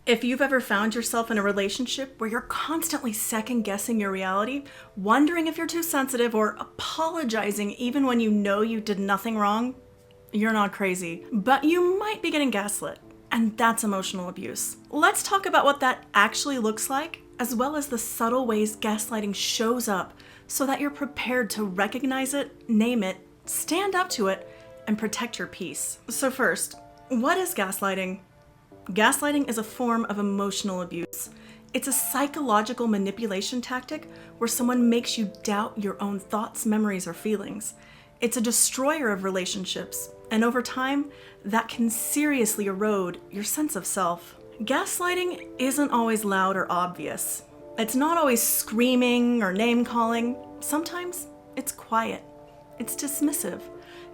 If you've ever found yourself in a relationship where you're constantly second-guessing your reality, wondering if you're too sensitive, or apologizing even when you know you did nothing wrong, you're not crazy. But you might be getting gaslit, and that's emotional abuse. Let's talk about what that actually looks like, as well as the subtle ways gaslighting shows up, so that you're prepared to recognize it, name it, stand up to it, and protect your peace. So first, what is gaslighting? Gaslighting is a form of emotional abuse. It's a psychological manipulation tactic where someone makes you doubt your own thoughts, memories, or feelings. It's a destroyer of relationships, and over time, that can seriously erode your sense of self. Gaslighting isn't always loud or obvious. It's not always screaming or name-calling. Sometimes it's quiet. It's dismissive.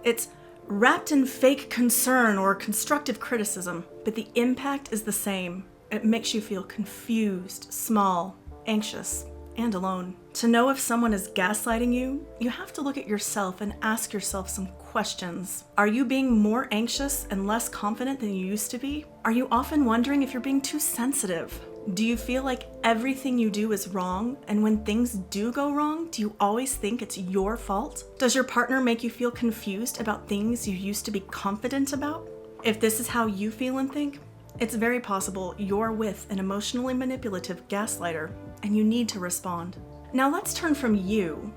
It's wrapped in fake concern or constructive criticism, but the impact is the same. It makes you feel confused, small, anxious, and alone. To know if someone is gaslighting you, you have to look at yourself and ask yourself some questions. Are you being more anxious and less confident than you used to be? Are you often wondering if you're being too sensitive? Do you feel like everything you do is wrong, and when things do go wrong, do you always think it's your fault? Does your partner make you feel confused about things you used to be confident about? If this is how you feel and think, it's very possible you're with an emotionally manipulative gaslighter, and you need to respond. Now let's turn from you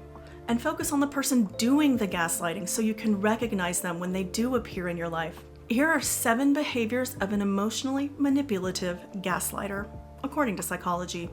and focus on the person doing the gaslighting so you can recognize them when they do appear in your life. Here are 7 behaviors of an emotionally manipulative gaslighter, according to psychology.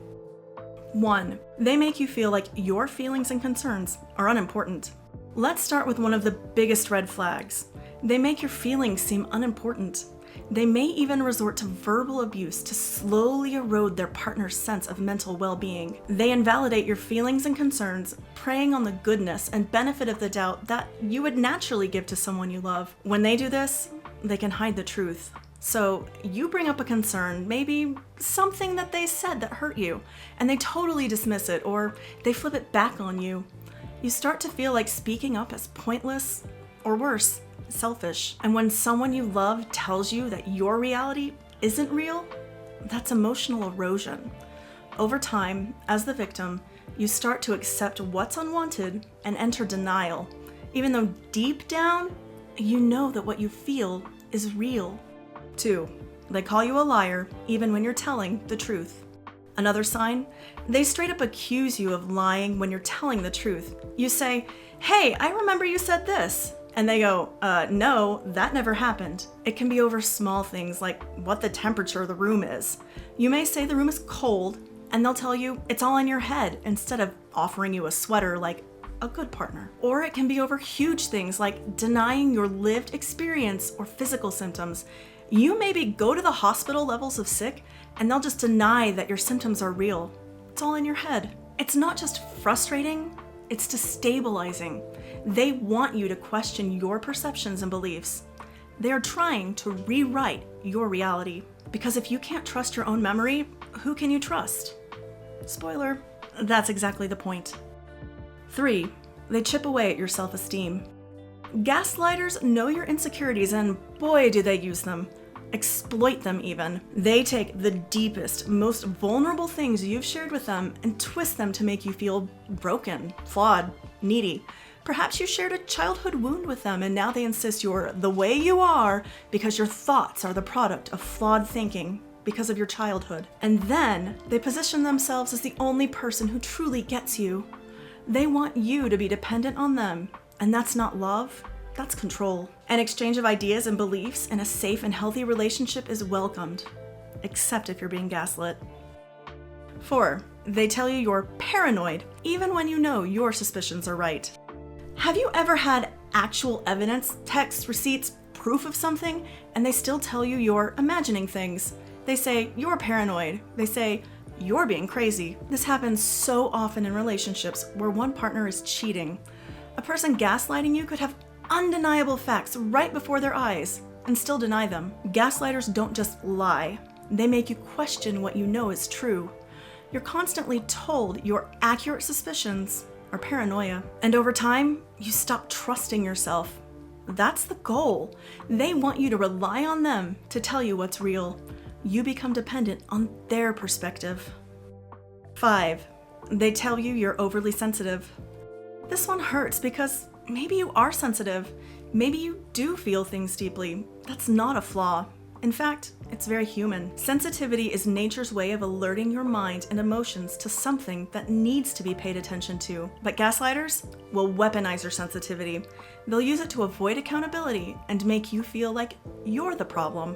1. They make you feel like your feelings and concerns are unimportant. Let's start with one of the biggest red flags. They make your feelings seem unimportant. They may even resort to verbal abuse to slowly erode their partner's sense of mental well-being. They invalidate your feelings and concerns, preying on the goodness and benefit of the doubt that you would naturally give to someone you love. When they do this, they can hide the truth. So you bring up a concern, maybe something that they said that hurt you, and they totally dismiss it, or they flip it back on you. You start to feel like speaking up is pointless, or worse, selfish. And when someone you love tells you that your reality isn't real, that's emotional erosion. Over time, as the victim, you start to accept what's unwanted and enter denial, even though deep down, you know that what you feel is real. 2. They call you a liar even when you're telling the truth. Another sign, they straight up accuse you of lying when you're telling the truth. You say, "Hey, I remember you said this." And they go, no, that never happened. It can be over small things like what the temperature of the room is. You may say the room is cold, and they'll tell you it's all in your head instead of offering you a sweater like a good partner. Or it can be over huge things like denying your lived experience or physical symptoms. You maybe go to the hospital levels of sick, and they'll just deny that your symptoms are real. It's all in your head. It's not just frustrating, it's destabilizing. They want you to question your perceptions and beliefs. They are trying to rewrite your reality. Because if you can't trust your own memory, who can you trust? Spoiler, that's exactly the point. 3. They chip away at your self-esteem. Gaslighters know your insecurities, and boy do they use them. Exploit them even. They take the deepest, most vulnerable things you've shared with them and twist them to make you feel broken, flawed, needy. Perhaps you shared a childhood wound with them, and now they insist you're the way you are because your thoughts are the product of flawed thinking because of your childhood. And then they position themselves as the only person who truly gets you. They want you to be dependent on them, and that's not love, that's control. An exchange of ideas and beliefs in a safe and healthy relationship is welcomed, except if you're being gaslit. 4. They tell you you're paranoid, even when you know your suspicions are right. Have you ever had actual evidence, texts, receipts, proof of something, and they still tell you you're imagining things? They say you're paranoid. They say you're being crazy. This happens so often in relationships where one partner is cheating. A person gaslighting you could have undeniable facts right before their eyes and still deny them. Gaslighters don't just lie. They make you question what you know is true. You're constantly told your accurate suspicions are paranoia. And over time, you stop trusting yourself. That's the goal. They want you to rely on them to tell you what's real. you become dependent on their perspective. 5. They tell you you're overly sensitive. This one hurts because maybe you are sensitive. Maybe you do feel things deeply. That's not a flaw. In fact, it's very human. Sensitivity is nature's way of alerting your mind and emotions to something that needs to be paid attention to. But gaslighters will weaponize your sensitivity. They'll use it to avoid accountability and make you feel like you're the problem.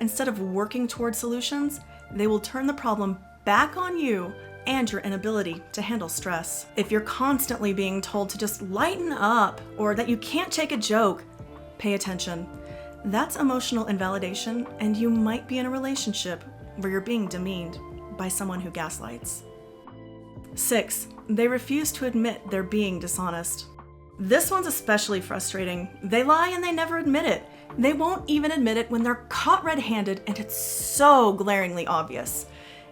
Instead of working toward solutions, they will turn the problem back on you and your inability to handle stress. If you're constantly being told to just lighten up or that you can't take a joke, pay attention. That's emotional invalidation, and you might be in a relationship where you're being demeaned by someone who gaslights. 6. They refuse to admit they're being dishonest. This one's especially frustrating. They lie and they never admit it. They won't even admit it when they're caught red-handed and it's so glaringly obvious.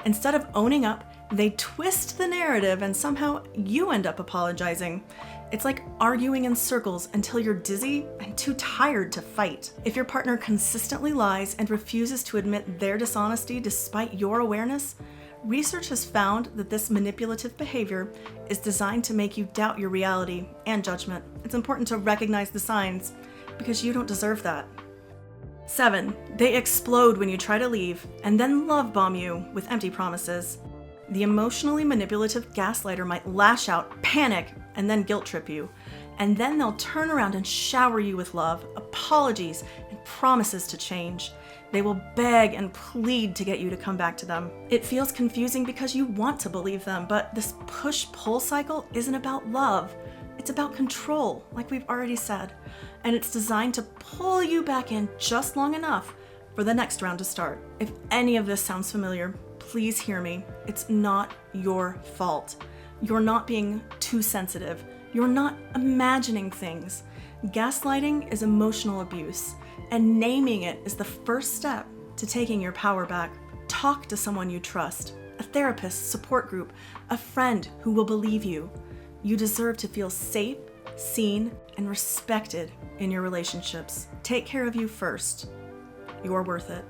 Instead of owning up, they twist the narrative and somehow you end up apologizing. It's like arguing in circles until you're dizzy and too tired to fight. If your partner consistently lies and refuses to admit their dishonesty despite your awareness, research has found that this manipulative behavior is designed to make you doubt your reality and judgment. It's important to recognize the signs because you don't deserve that. 7. They explode when you try to leave and then love bomb you with empty promises. The emotionally manipulative gaslighter might lash out, panic, and then guilt trip you. And then they'll turn around and shower you with love, apologies, and promises to change. They will beg and plead to get you to come back to them. It feels confusing because you want to believe them, but this push-pull cycle isn't about love. It's about control, like we've already said. And it's designed to pull you back in just long enough for the next round to start. If any of this sounds familiar, please hear me. It's not your fault. You're not being too sensitive. You're not imagining things. Gaslighting is emotional abuse, and naming it is the first step to taking your power back. Talk to someone you trust, a therapist, support group, a friend who will believe you. You deserve to feel safe, seen, and respected in your relationships. Take care of you first. You're worth it.